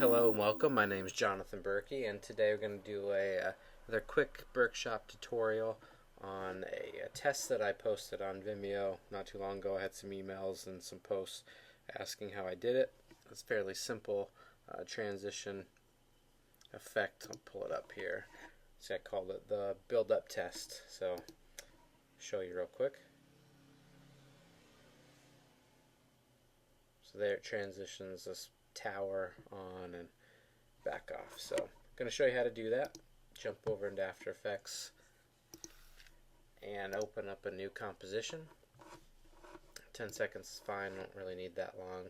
Hello and welcome. My name is Jonathan Berkey, and today we're going to do another quick Berkshop tutorial on a test that I posted on Vimeo not too long ago. I had some emails and some posts asking how I did it. It's a fairly simple transition effect. I'll pull it up here. See, I called it the build-up test. So, show you real quick. So there it transitions this tower on and back off. So I'm going to show you how to do that. Jump over into After Effects and open up a new composition. 10 seconds is fine, don't really need that long.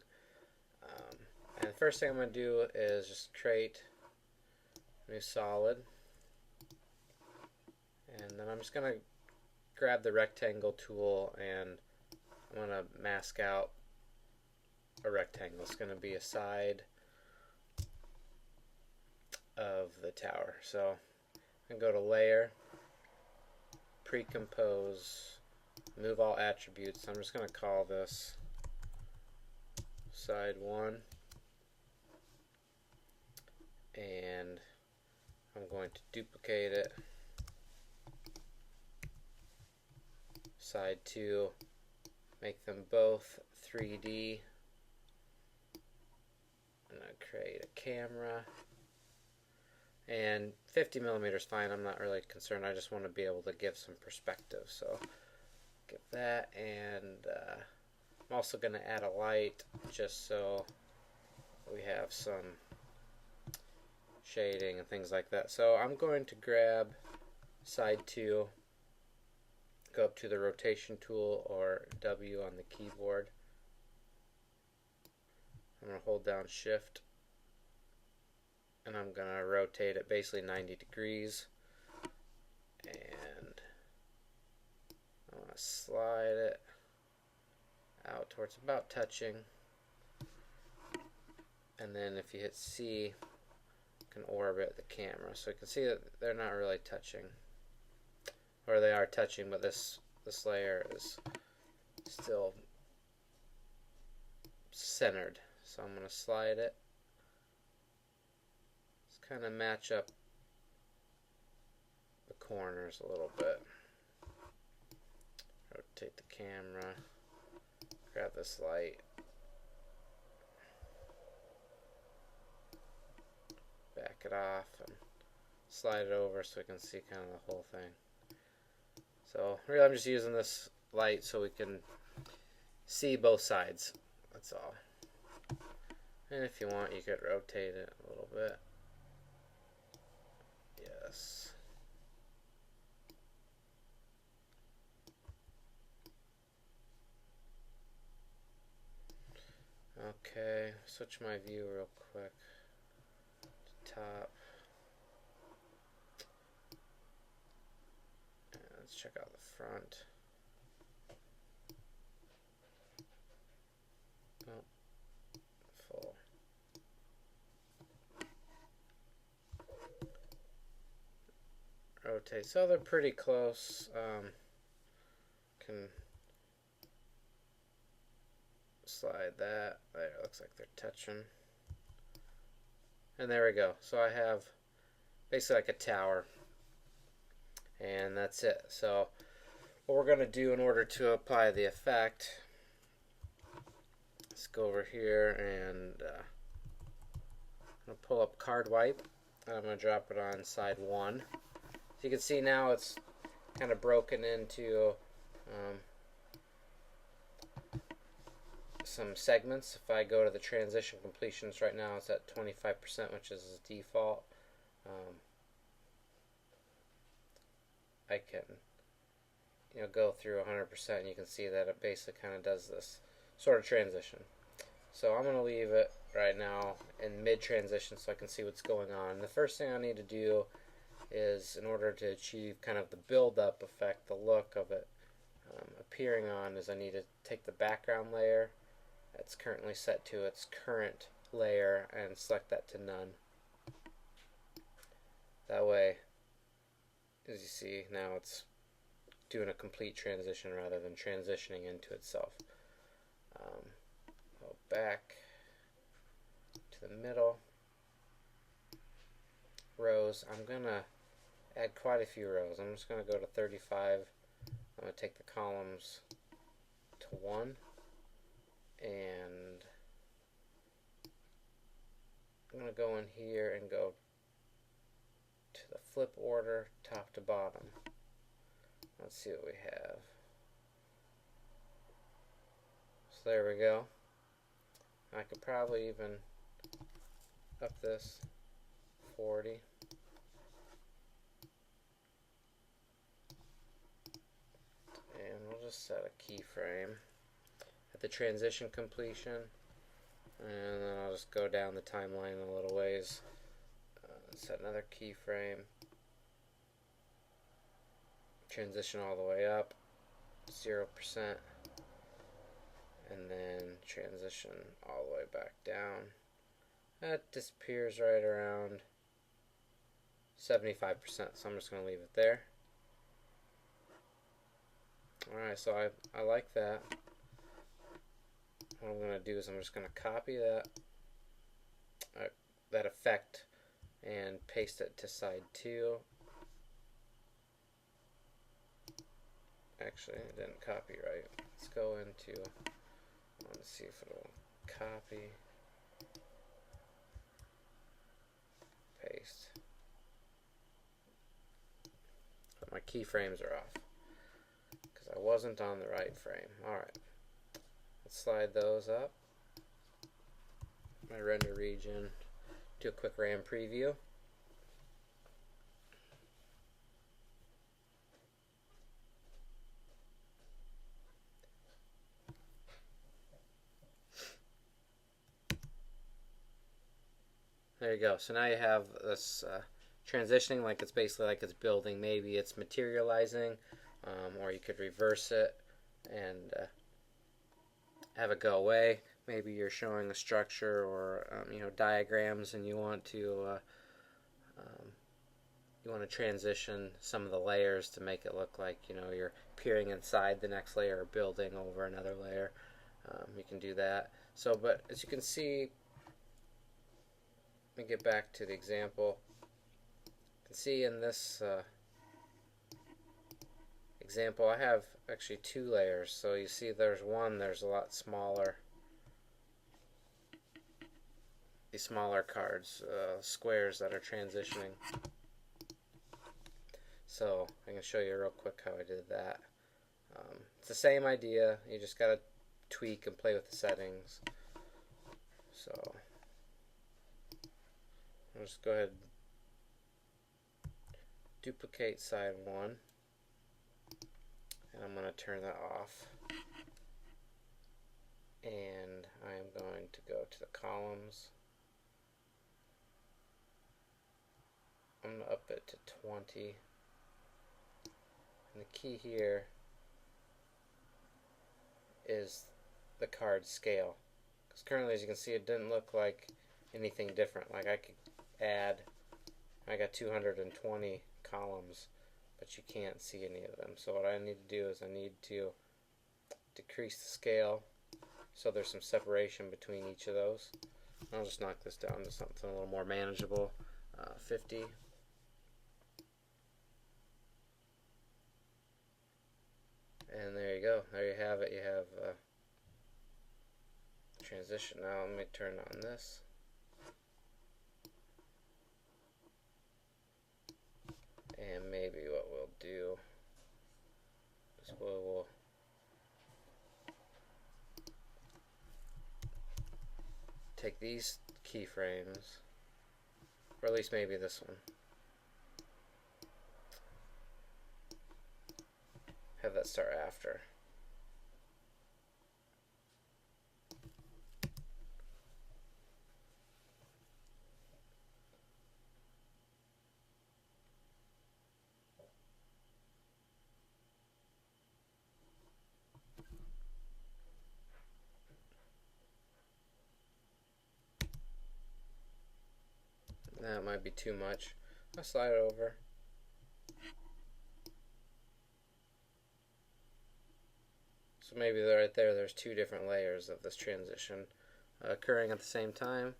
And the first thing I'm going to do is just create a new solid, and then I'm just going to grab the rectangle tool and I'm going to mask out a rectangle. It's going to be a side of the tower. So I can go to Layer, Pre-Compose, Move All Attributes. I'm just going to call this Side 1, and I'm going to duplicate it. Side 2, make them both 3D. I'm going to create a camera, and 50mm is fine. I'm not really concerned. I just want to be able to give some perspective. So get that, and I'm also going to add a light just so we have some shading and things like that. So I'm going to grab side 2, go up to the rotation tool or W on the keyboard. I'm going to hold down Shift, and I'm going to rotate it basically 90 degrees, and I want to slide it out towards about touching, and then if you hit C, you can orbit the camera. So you can see that they're not really touching, or they are touching, but this layer is still centered. So I'm going to slide it. Just kind of match up the corners a little bit. Rotate the camera. Grab this light. Back it off and slide it over so we can see kind of the whole thing. So really I'm just using this light so we can see both sides. That's all. And if you want, you could rotate it a little bit. Yes. Okay, switch my view real quick to top. And let's check out the front. Oh. Full. Rotate. So they're pretty close. Can slide that. There, it looks like they're touching. And there we go. So I have basically like a tower. And that's it. So what we're going to do in order to apply the effect, let's go over here and I'm going to pull up Card Wipe. I'm going to drop it on side 1. So you can see now it's kind of broken into some segments. If I go to the transition completions right now, it's at 25%, which is default. I can go through 100%, and you can see that it basically kind of does this sort of transition. So I'm going to leave it right now in mid-transition so I can see what's going on. The first thing I need to do is, in order to achieve kind of the build-up effect, the look of it appearing on, is I need to take the background layer that's currently set to its current layer and select that to none. That way, as you see, now it's doing a complete transition rather than transitioning into itself. Go back to the middle, rows, I'm going to add quite a few rows. I'm just going to go to 35. I'm going to take the columns to 1, and I'm going to go in here and go to the flip order, top to bottom. Let's see what we have. So there we go. I could probably even up this 40. And we'll just set a keyframe at the transition completion, and then I'll just go down the timeline a little ways, set another keyframe, transition all the way up, 0%, and then transition all the way back down. That disappears right around 75%, so I'm just going to leave it there. Alright, so I like that. What I'm going to do is I'm just going to copy that effect and paste it to side 2. Actually, it didn't copy right. Let's go into, let's see if it'll copy, paste. But my keyframes are off because I wasn't on the right frame. Alright, let's slide those up. My render region, do a quick RAM preview. There you go. So now you have this transitioning, like it's basically like it's building. Maybe it's materializing, or you could reverse it and have it go away. Maybe you're showing a structure or diagrams, and you want to transition some of the layers to make it look like you're peering inside the next layer or building over another layer. You can do that. So, but as you can see, let me get back to the example. You can see in this example I have actually 2 layers. So you see there's a lot smaller. These smaller cards, squares that are transitioning. So I can show you real quick how I did that. It's the same idea. You just got to tweak and play with the settings. So I'll just go ahead and duplicate side 1, and I'm going to turn that off, and I am going to go to the columns. I'm going to up it to 20, and the key here is the card scale, because currently, as you can see, it didn't look like anything different. Like I could add, I got 220 columns, but you can't see any of them. So what I need to do is I need to decrease the scale so there's some separation between each of those. I'll just knock this down to something a little more manageable, 50. And there you go. There you have it. You have transition. Now let me turn on this. And maybe what we'll do is we'll take these keyframes, or at least maybe this one, have that start after. That might be too much. I'll slide it over. So maybe right there, there's 2 different layers of this transition occurring at the same time.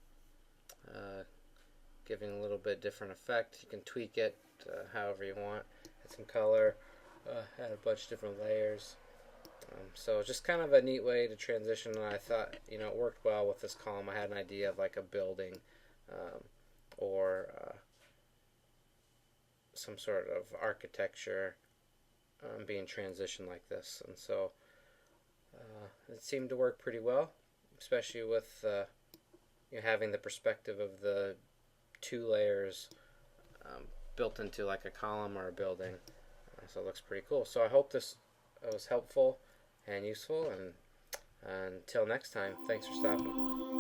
giving a little bit different effect. You can tweak it however you want. Add some color, add a bunch of different layers. So just kind of a neat way to transition, and I thought, you know, it worked well with this column. I had an idea of like a building or some sort of architecture being transitioned like this, and so it seemed to work pretty well, especially with you know, having the perspective of the two layers built into like a column or a building. So it looks pretty cool. So I hope this was helpful and useful, and until next time, thanks for stopping.